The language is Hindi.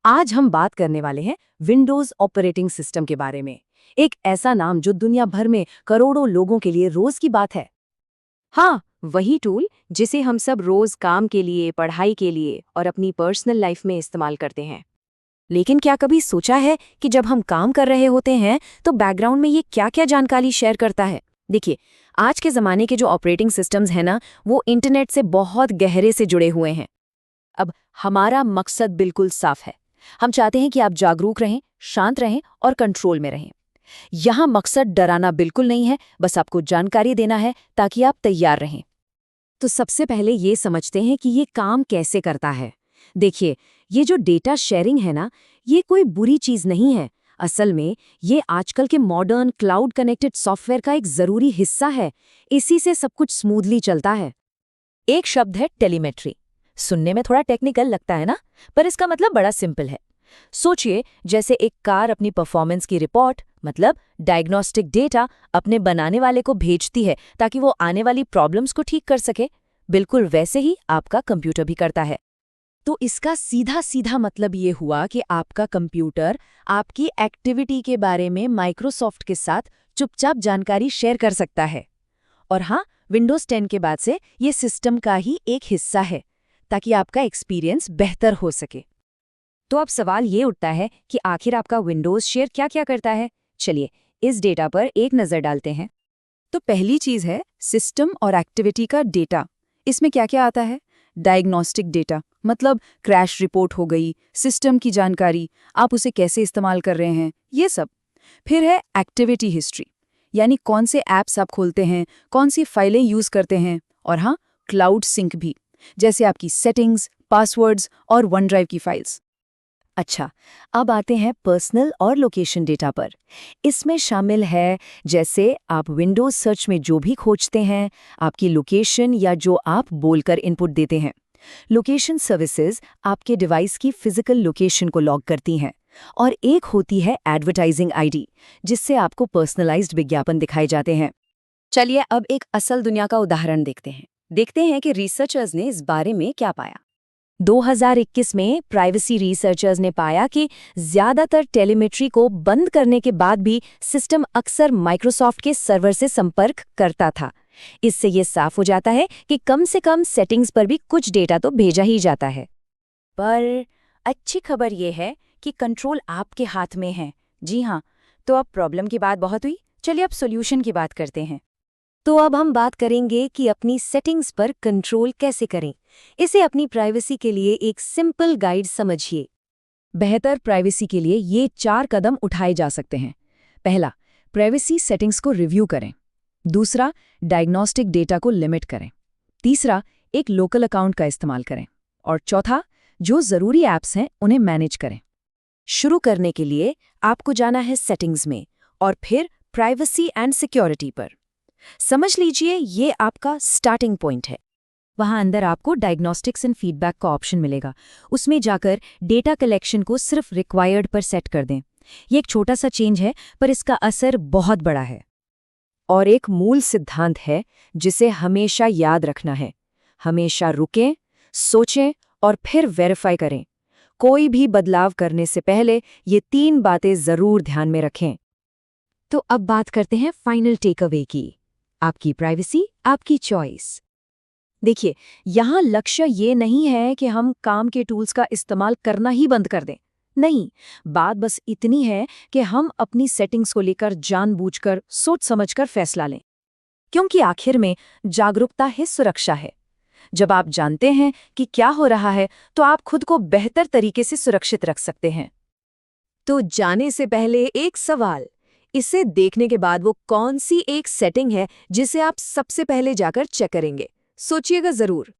आज हम बात करने वाले हैं विंडोज ऑपरेटिंग सिस्टम के बारे में। एक ऐसा नाम जो दुनिया भर में करोड़ों लोगों के लिए रोज की बात है। हाँ, वही टूल जिसे हम सब रोज काम के लिए, पढ़ाई के लिए और अपनी पर्सनल लाइफ में इस्तेमाल करते हैं। लेकिन क्या कभी सोचा है कि जब हम काम कर रहे होते हैं तो बैकग्राउंड में ये क्या-क्या जानकारी शेयर करता है? देखिए, आज के ज़माने के जो ऑपरेटिंग सिस्टम्स हैं ना, वो इंटरनेट से बहुत गहरे से जुड़े हुए हैं। अब हमारा मकसद बिल्कुल साफ है। हम चाहते हैं कि आप जागरूक रहें, शांत रहें और कंट्रोल में रहें। यहाँ मकसद डराना बिल्कुल नहीं है, बस आपको जानकारी देना है ताकि आप तैयार रहें। तो सबसे पहले ये समझते हैं कि ये काम कैसे करता है। देखिए, ये जो डेटा शेयरिंग है ना, ये कोई बुरी चीज़ नहीं है। असल में ये आजकल के मॉडर्न क्लाउड कनेक्टेड सॉफ्टवेयर का एक ज़रूरी हिस्सा है। इसी से सब कुछ स्मूथली चलता है। एक शब्द है टेलीमेट्री। सुनने में थोड़ा टेक्निकल लगता है ना, पर इसका मतलब बड़ा सिंपल है। सोचिए, जैसे एक कार अपनी परफॉर्मेंस की रिपोर्ट मतलब डायग्नोस्टिक डेटा अपने बनाने वाले को भेजती है ताकि वो आने वाली प्रॉब्लम्स को ठीक कर सके। बिल्कुल वैसे ही आपका कंप्यूटर भी करता है। तो इसका सीधा सीधा मतलब ये हुआ कि आपका कंप्यूटर आपकी एक्टिविटी के बारे में माइक्रोसॉफ्ट के साथ चुपचाप जानकारी शेयर कर सकता है। और हाँ, विंडोज 10 के बाद से ये सिस्टम का ही एक हिस्सा है ताकि आपका एक्सपीरियंस बेहतर हो सके। तो अब सवाल ये उठता है कि आखिर आपका विंडोज शेयर क्या क्या करता है। चलिए इस डेटा पर एक नज़र डालते हैं। तो पहली चीज़ है सिस्टम और एक्टिविटी का डेटा। इसमें क्या क्या आता है? डायग्नोस्टिक डेटा मतलब क्रैश रिपोर्ट हो गई, सिस्टम की जानकारी, आप उसे कैसे इस्तेमाल कर रहे हैं, ये सब। फिर है एक्टिविटी हिस्ट्री, यानी कौन से ऐप्स आप खोलते हैं, कौन सी फाइलें यूज़ करते हैं। और हाँ, क्लाउड सिंक भी, जैसे आपकी सेटिंग्स, पासवर्ड्स और वन ड्राइव की फाइल्स। अच्छा, अब आते हैं पर्सनल और लोकेशन डेटा पर। इसमें शामिल है जैसे आप विंडोज सर्च में जो भी खोजते हैं, आपकी लोकेशन या जो आप बोलकर इनपुट देते हैं। लोकेशन सर्विसेज आपके डिवाइस की फिजिकल लोकेशन को लॉग करती हैं। और एक होती है एडवर्टाइजिंग आईडी, जिससे आपको पर्सनलाइज्ड विज्ञापन दिखाए जाते हैं। चलिए अब एक असल दुनिया का उदाहरण देखते हैं कि रिसर्चर्स ने इस बारे में क्या पाया। 2021 में प्राइवेसी रिसर्चर्स ने पाया कि ज्यादातर टेलीमेट्री को बंद करने के बाद भी सिस्टम अक्सर माइक्रोसॉफ्ट के सर्वर से संपर्क करता था। इससे ये साफ हो जाता है कि कम से कम सेटिंग्स पर भी कुछ डेटा तो भेजा ही जाता है। पर अच्छी खबर ये है कि कंट्रोल आपके हाथ में है। जी हाँ, तो अब प्रॉब्लम की बात बहुत हुई, चलिए अब सॉल्यूशन की बात करते हैं। तो अब हम बात करेंगे कि अपनी सेटिंग्स पर कंट्रोल कैसे करें। इसे अपनी प्राइवेसी के लिए एक सिंपल गाइड समझिए। बेहतर प्राइवेसी के लिए ये 4 कदम उठाए जा सकते हैं। पहला, प्राइवेसी सेटिंग्स को रिव्यू करें। दूसरा, डायग्नोस्टिक डेटा को लिमिट करें। तीसरा, एक लोकल अकाउंट का इस्तेमाल करें। और चौथा, जो ज़रूरी ऐप्स हैं उन्हें मैनेज करें। शुरू करने के लिए आपको जाना है सेटिंग्स में और फिर प्राइवेसी एंड सिक्योरिटी पर। समझ लीजिए ये आपका स्टार्टिंग पॉइंट है। वहाँ अंदर आपको डायग्नोस्टिक्स एंड फीडबैक का ऑप्शन मिलेगा। उसमें जाकर डेटा कलेक्शन को सिर्फ रिक्वायर्ड पर सेट कर दें। ये एक छोटा सा चेंज है, पर इसका असर बहुत बड़ा है। और एक मूल सिद्धांत है जिसे हमेशा याद रखना है। हमेशा रुकें, सोचें और फिर वेरीफाई करें। कोई भी बदलाव करने से पहले ये 3 बातें ज़रूर ध्यान में रखें। तो अब बात करते हैं फाइनल टेक अवे की। आपकी प्राइवेसी, आपकी चॉइस। देखिए, यहाँ लक्ष्य ये नहीं है कि हम काम के टूल्स का इस्तेमाल करना ही बंद कर दें। नहीं, बात बस इतनी है कि हम अपनी सेटिंग्स को लेकर जानबूझकर, सोच समझकर फैसला लें। क्योंकि आखिर में जागरूकता ही सुरक्षा है। जब आप जानते हैं कि क्या हो रहा है, तो आप खुद को बेहतर तरीके से सुरक्षित रख सकते हैं। तो जाने से पहले एक सवाल, इसे देखने के बाद वो कौन सी एक सेटिंग है जिसे आप सबसे पहले जाकर चेक करेंगे? सोचिएगा ज़रूर।